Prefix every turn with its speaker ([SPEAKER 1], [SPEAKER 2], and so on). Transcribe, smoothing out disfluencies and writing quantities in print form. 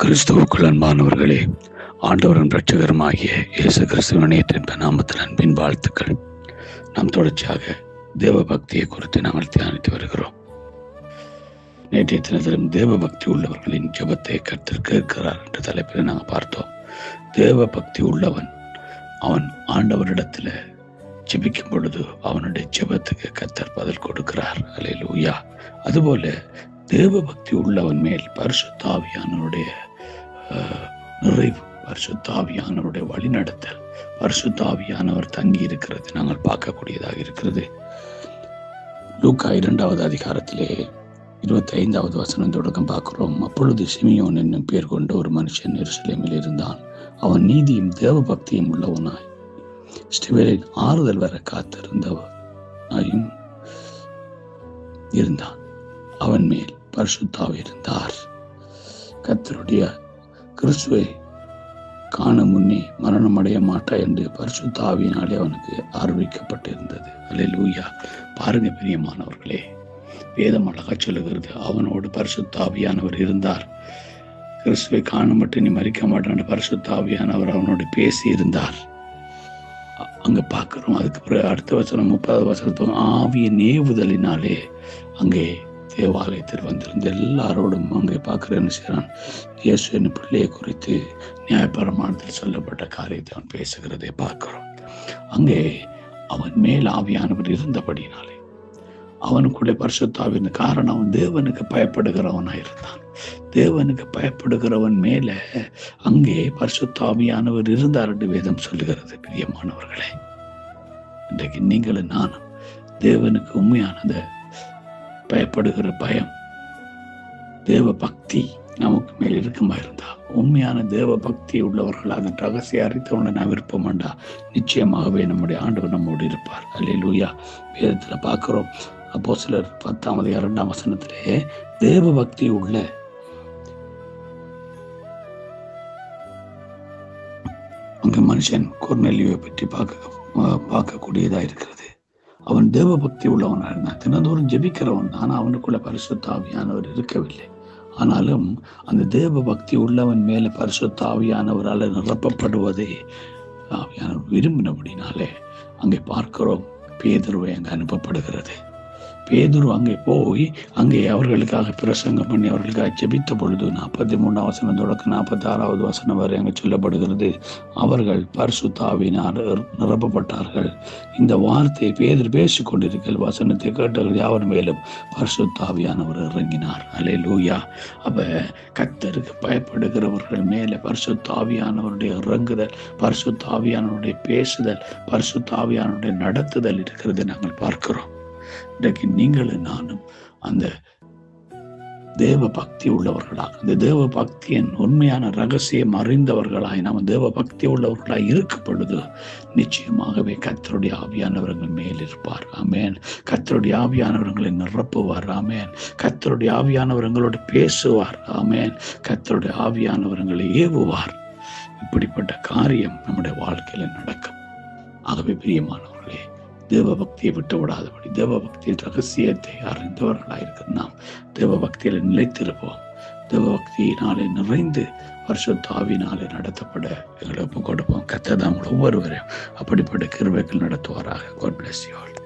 [SPEAKER 1] கிறிஸ்துவுக்குள் அன்பானவர்களே, ஆண்டவரின் இரட்சகருமாகிய இயேசு கிறிஸ்துவின் நேற்றின் நாமத்தில் அன்பின் வாழ்த்துக்கள். நாம் தொடர்ச்சியாக தேவ பக்தியை குறித்து நாங்கள் தியானித்து வருகிறோம். நேற்றைய தினத்திலும் தேவ பக்தி உள்ளவர்களின் ஜெபத்தை கர்த்தர் கேட்கிறார் என்ற தலைப்பில் நாங்கள் பார்த்தோம். தேவ பக்தி உள்ளவன் அவன் ஆண்டவரிடத்தில் ஜெபிக்கும் பொழுது அவனுடைய ஜெபத்துக்கு கர்த்தர் பதில் கொடுக்கிறார். அல்லேலூயா. அதுபோல தேவ பக்தி உள்ளவன் மேல் பரிசுத்த ஆவியானவருடைய நிறைவு, பரிசுத்த ஆவியானவருடைய வழிநடத்தல், பரிசுத்த ஆவியானவர் தங்கி இருக்கிறது நாங்கள் பார்க்கக்கூடியதாக இருக்கிறது. லூக்கா 2வது அதிகாரத்திலே 25வது வசனம் தொடக்கம் பார்க்கிறோம். அப்பொழுது சிமியோன் என்னும் பேர் கொண்ட ஒரு மனுஷன் எருசலேமில் இருந்தான். அவன் நீதியும் தேவ பக்தியும் உள்ளவனாய் ஸ்டெவேலின் ஆறுதல் வர காத்திருந்தவனாயும் இருந்தான். அவன் மேல் பரிசுத்த ஆவி இருந்தார். கர்த்தருடைய கிறிஸ்துவை காண முன்னே மரணம் அடைய மாட்டாய் என்று பரிசுத்த ஆவியினாலே அவனுக்கு அறிவிக்கப்பட்டிருந்தது. அல்லேலூயா. பாருங்க பிரியமானவர்களே, வேதம் அழகா சொல்லுகிறது, அவனோடு பரிசுத்த ஆவியானவர் இருந்தார். கிறிஸ்துவை காண மட்டும் நீ மறிக்க மாட்டான் பரிசுத்த ஆவியானவர் அவனோடு பேசி இருந்தார். அங்க பார்க்கிறோம். அதுக்கு பிறகு அடுத்த வசனம் 30வது வசனத்தோடு ஆவியின் ஏவுதலினாலே அங்கே தேவாலயத்தில் வந்திருந்த எல்லாரோடும் அங்கே பார்க்கிறேன்னு செய்கிறான். இயேசு என் பிள்ளையை குறித்து நியாயப்பிரமாணத்தில் சொல்லப்பட்ட காரியத்தை அவன் பேசுகிறதை பார்க்கிறோம். அங்கே அவன் மேல் ஆவியானவர் இருந்தபடினாலே அவனுக்குள்ளே பரிசுத்த ஆவி இருந்த காரணம் அவன் தேவனுக்கு பயப்படுகிறவனாக இருந்தான். தேவனுக்கு பயப்படுகிறவன் மேல அங்கே பரிசுத்த ஆவியானவர் இருந்தார் என்று வேதம் சொல்லுகிறது. பிரியமானவர்களே, இன்றைக்கு நீங்களும் நானும் தேவனுக்கு உண்மையானதை பயப்படுகிற பயம், தேவ பக்தி நமக்கு மேல் இருக்குமா இருந்தா, உண்மையான தேவ பக்தி உள்ளவர்கள் அதன் ரகசிய அறித்தவனை நான் விருப்பமாண்டா நிச்சயமாகவே நம்முடைய ஆண்டவர் நம்மோடு இருப்பார். அல்லேலூயா. வேதத்துல பார்க்கிறோம். அப்போஸ்தலர் 10வது 2ஆம் வசனத்திலே தேவ பக்தி உள்ள அங்க மனுஷன் கொர்நேலியுவை பற்றி பார்க்கக்கூடியதா இருக்கிறது. அவன் தேவ பக்தி உள்ளவனாக இருந்தான். தினந்தோறும் ஜெபிக்கிறவன். ஆனால் அவனுக்குள்ள பரிசுத்த ஆவியானவர் இருக்கவில்லை. ஆனாலும் அந்த தேவ பக்தி உள்ளவன் மேல பரிசுத்த ஆவியானவரால் நிரப்பப்படுவதை ஆவியானவர் விரும்பினபடினாலே அங்கே பார்க்கிறோம். பேதுருவை அங்கே அனுப்பப்படுகிறது. பேதுரு அங்கே போய் அங்கே அவர்களுக்காக பிரசங்கம் பண்ணி அவர்களுக்காக ஜெபித்த பொழுது 43ஆம் வசனம் தொடக்க 46வது வசனம் வரை அங்கே சொல்லப்படுகிறது. அவர்கள் பரிசுத்த ஆவியினால் நிரப்பப்பட்டார்கள். இந்த வார்த்தையை பேதுரு பேசிக் கொண்டிருக்கிற வசனத்தை கேட்டவர்கள் யாவர் மேலும் பரிசுத்த ஆவியானவர் இறங்கினார். அல்லேலூயா. அப்ப கர்த்தருக்கு பயப்படுகிறவர்கள் மேலே பரிசுத்த ஆவியானவருடைய இறங்குதல், பரிசுத்த ஆவியானவருடைய பேசுதல், பரிசுத்த ஆவியானவருடைய நடத்துதல் இருக்கிறது நாங்கள் பார்க்கிறோம். இன்றைக்கு நீங்களும் நானும் அந்த தேவ பக்தி உள்ளவர்களாக, இந்த தேவ பக்தியின் உண்மையான ரகசியம் அறிந்தவர்களாய் நாம் தேவ பக்தி உள்ளவர்களாய் இருக்கும் பொழுது நிச்சயமாகவே கர்த்தருடைய ஆவியானவர்கள் மேல் இருப்பார். ஆமென். கர்த்தருடைய ஆவியானவர்களை நிரப்புவார். ஆமென். கர்த்தருடைய ஆவியானவர்களோடு பேசுவார். ஆமென். கர்த்தருடைய ஆவியானவர்களை ஏவுவார். இப்படிப்பட்ட காரியம் நம்முடைய வாழ்க்கையில நடக்கும். ஆகவே பிரியமானவர்களே, தேவ பக்தியை விட்டு விடாதபடி தேவ பக்தியின் ரகசியத்தை அறிந்தவர்களாயிருக்கிற நாம் தேவ பக்தியில நிலைத்திருப்போம். தேவ பக்தியினாலே நிறைந்து பரிசுத்த ஆவியினாலே நடத்தப்பட எங்களை ஒப்புக் கொடுப்போம். கர்த்தர் தாம் ஒவ்வொருவரையும் அப்படிப்பட்ட கிருபைகள் நடத்துவாராக. God bless you all.